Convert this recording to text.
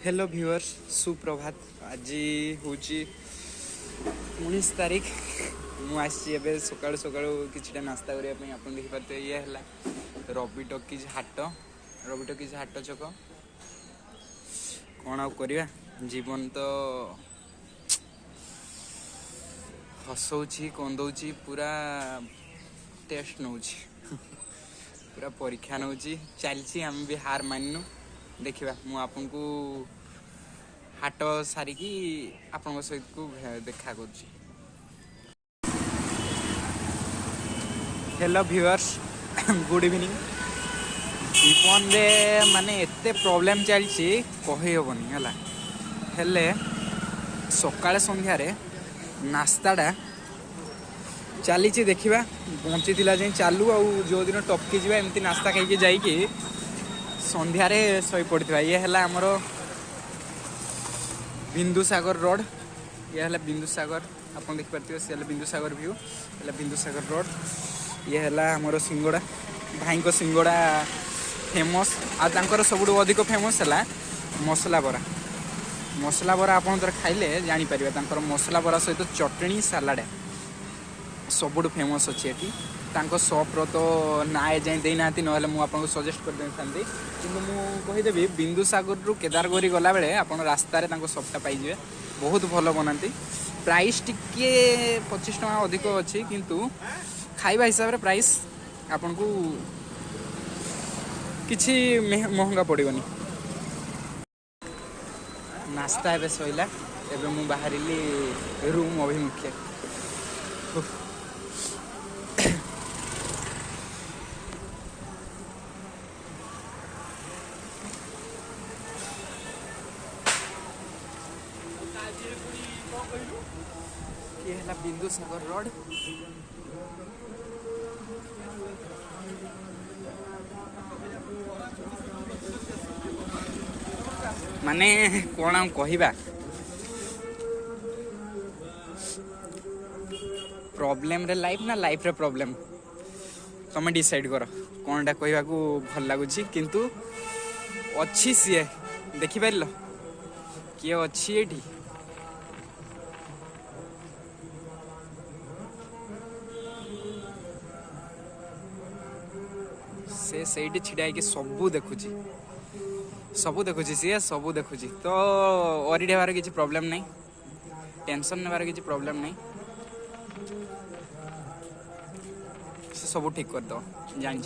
Hello viewers सुप्रभात। आज हूँ 19 तारीख। मुझे सकाल सकाल कि नास्ता करने आप देखिए ये है रवि टॉकीज हाट छक कौन आ जीवन तो हसौची कंदौची पूरा टेस्ट नौ पूरा परीक्षा नौ चलती आम भी हार माननु देखा मु आपन को हाट सारिकी आपण सहित को देखा कर। Hello viewers good evening. जीवन रे माने एते प्रॉब्लम चलची कहि होबनी हला हेले सकाळे संध्या रे नास्ताटा चली देखा बंची जाए चालू आ जो दिन टपकी जा एमती नास्ता खाई जाइए संध्यारे शई पड़ता ये है आमर बिंदुसागर रोड ये है बिंदुसागर आप देखिए सी बिंदुसागर व्यू है बिंदुसागर रोड ये है आमर सिंगड़ा भाई को सिंगड़ा फेमस आर सब अधिक फेमस है मसला बरा आप खाइले जापर मसला बरा सहित चटनी सालाड सबुठ फेमस अच्छे ये सप्र तो ना जाए देना ना मुझे सजेस्ट कर देती कि मुझेदेवी बिंदुसागर रु केदारगौरी गला बेले आप रास्तार सपटा पाइबे बहुत भल बनाती। प्राइस टिके 25 टका अधिक अच्छी किंतु खाइबा हिसाब से प्राइस आपन को किछि महंगा पड़ोनी। नास्ता एवं सैला एवं मु बाहर रूम अभिमुखे ये है बिंदुसागर रोड। माने कौन आम कहवा प्रॉब्लम रे लाइफ ना लाइफ रे प्रॉब्लम तुम डिसाइड कर कौनटा कहवा को भल लगुच किंतु अच्छी सी देखिपार किए अच्छी ये से छिड़ा है सबू देखुची सी सबू देखुची तो ओरी हेबार किसी प्रॉब्लम नहीं टेंशन नेबार किसी प्रॉब्लम नहीं सब ठीक कर दो जान।